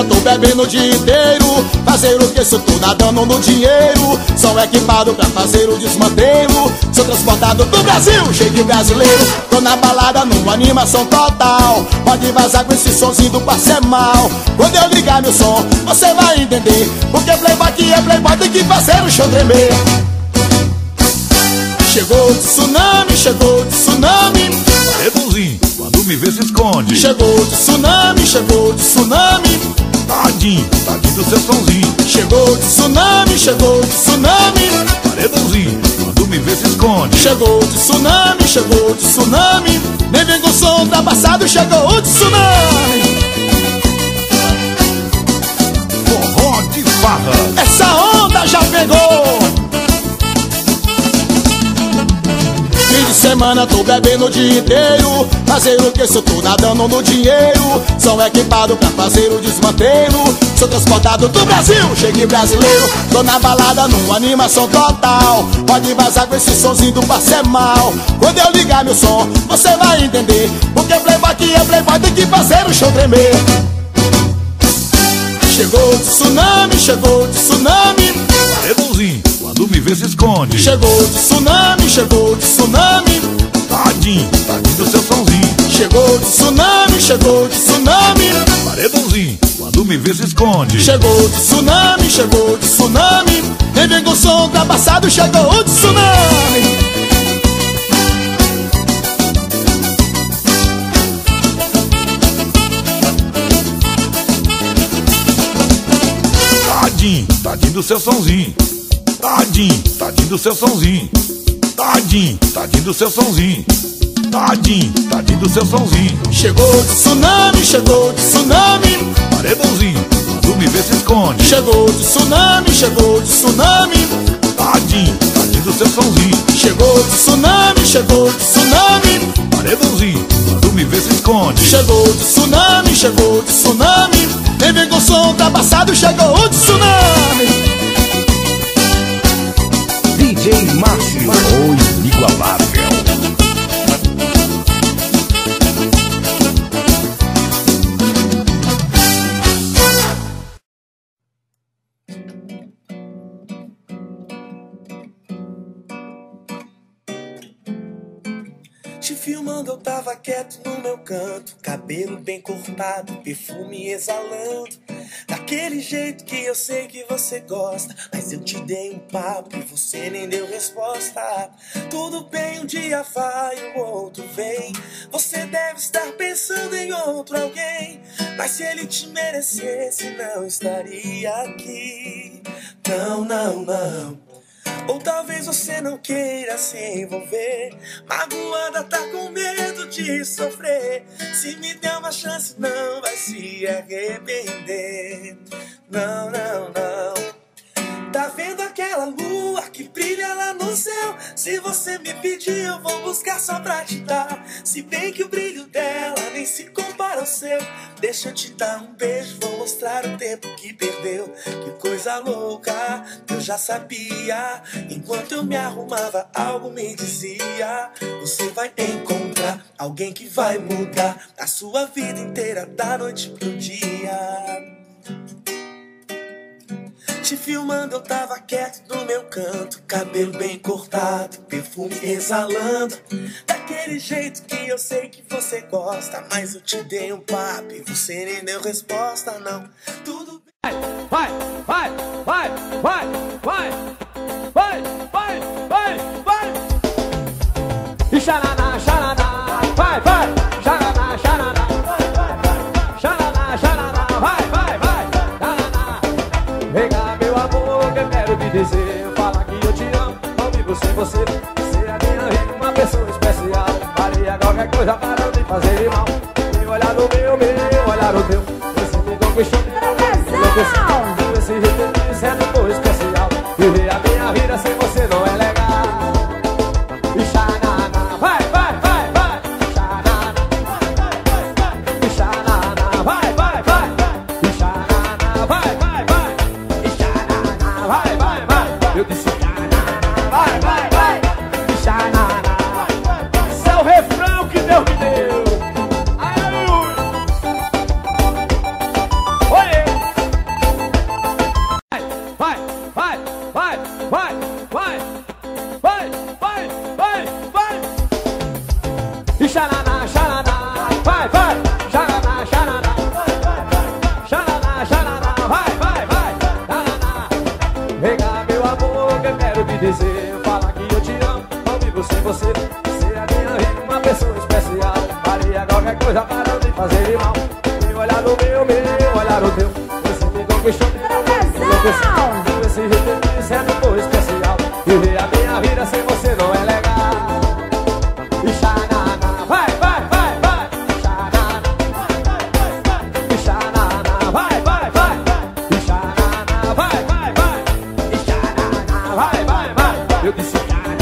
semana tô bebendo o dia inteiro. Fazer o que se eu tô nadando no dinheiro? Sou equipado pra fazer o desmantelo. Sou transportado do Brasil, jeito brasileiro. Tô na balada numa animação total. Pode vazar com esse sonzinho do passe é mal. Quando eu ligar meu som, você vai entender. Porque playboy aqui é playboy, tem que fazer o show tremer. Chegou de tsunami, chegou de tsunami. Paredãozinho, quando me vê se esconde. Chegou de tsunami, chegou de tsunami. Tadinho, tadinho do seu somzinho. Chegou de tsunami, chegou de tsunami. Paredãozinho, quando me vê se esconde. Chegou de tsunami, chegou de tsunami. Nem vem com o som ultrapassado, chegou de tsunami. Forró de farra. Essa onda já pegou. Fim de semana tô bebendo o dia inteiro. Fazer o que se eu tô nadando no dinheiro? Sou equipado pra fazer o desmantelo. Sou transportado do Brasil, cheguei brasileiro. Tô na balada numa animação total. Pode vazar com esse sonzinho do passe é mal. Quando eu ligar meu som, você vai entender. Porque playboy aqui é playboy, tem que fazer o show tremer. Chegou de tsunami, chegou de tsunami. Paredãozinho, quando me vê se esconde. Chegou de tsunami, chegou de tsunami. Tadinho, tadinho do seu somzinho. Chegou de tsunami, chegou de tsunami. Paredãozinho, quando me vê se esconde. Chegou de tsunami, chegou de tsunami. Nem vem com o som ultrapassado, chegou de tsunami. Tadinho, tadinho do seu somzinho. Tadinho, tadinho do seu somzinho. Tadinho, tadinho do seu somzinho. Tadinho, tadinho do seu somzinho. Chegou de tsunami, chegou de tsunami. Paredãozinho, quando me vê se esconde. Chegou de tsunami, chegou de tsunami. Tadinho, tadinho do seu somzinho. Chegou de tsunami, chegou de tsunami. Paredãozinho, quando me vê se esconde. Chegou de tsunami, chegou de tsunami. Nem vem com o som ultrapassado, chegou de tsunami. DJ Márcio, o inigualável. Te filmando eu tava quieto no meu canto, cabelo bem cortado, perfume exalando, daquele jeito que eu sei que você gosta. Mas eu te dei um papo e você nem deu resposta. Tudo bem, um dia vai, o outro vem. Você deve estar pensando em outro alguém, mas se ele te merecesse não estaria aqui. Não, não, não. Ou talvez você não queira se envolver, magoada, tá com medo de sofrer. Se me der uma chance não vai se arrepender. Não, não, não. Tá vendo aquela lua que brilha lá no céu? Se você me pedir eu vou buscar só pra te dar. Se bem que o brilho dela nem se compara ao seu. Deixa eu te dar um beijo, vou mostrar o tempo que perdeu. Que coisa louca, eu já sabia. Enquanto eu me arrumava algo me dizia: você vai encontrar alguém que vai mudar a sua vida inteira, da noite pro dia. Te filmando eu tava quieto no meu canto, cabelo bem cortado, perfume exalando, daquele jeito que eu sei que você gosta. Mas eu te dei um papo e você nem deu resposta, não. Tudo bem. Vai, vai, vai, vai, vai, vai, vai, vai, vai. E xaraná, xaraná, vai, vai, xaraná, xaraná, vai, vai, vai, xaraná, xaraná, vai, vai, vai, xaraná. Vem cá, meu amor, que eu quero te dizer, falar que eu te amo, não vivo sem você. Você é minha vida, uma pessoa especial. Faria qualquer coisa para não te fazer mal. Meu olhar no meu olhar no teu. Você me conquistou, esse jeito de ser muito especial. Viver a minha vida sem você não é legal. E xananá, vai, vai, vai, vai. Xananá, e xananá, vai, vai, vai. E xananá, vai, vai, vai. E xananá, vai, vai, vai. Eu disse xananá, vai, vai, vai. E xananá, esse é o refrão que Deus me deu. Aleluia. Oi. xananá, xananá, vai, vai, xananá, xananá, xananá, xananá, vai, vai, vai, xananá. Vem cá, meu amor, que eu quero te dizer, falar que eu te amo, não vivo sem você. Você é minha vida, uma pessoa especial. Faria qualquer coisa para não te fazer de mal. Meu olhar no meu olhar no teu. Você me conquistou, me enlouqueceu. Desse jeito que você não foi especial. Viver a minha vida sem você não é legal. E xananá, vai, vai, vai, vai. Xananá, e xananá, vai, vai, vai. E xananá, vai, vai, vai. E xananá, vai, vai, vai. Eu disse xananá.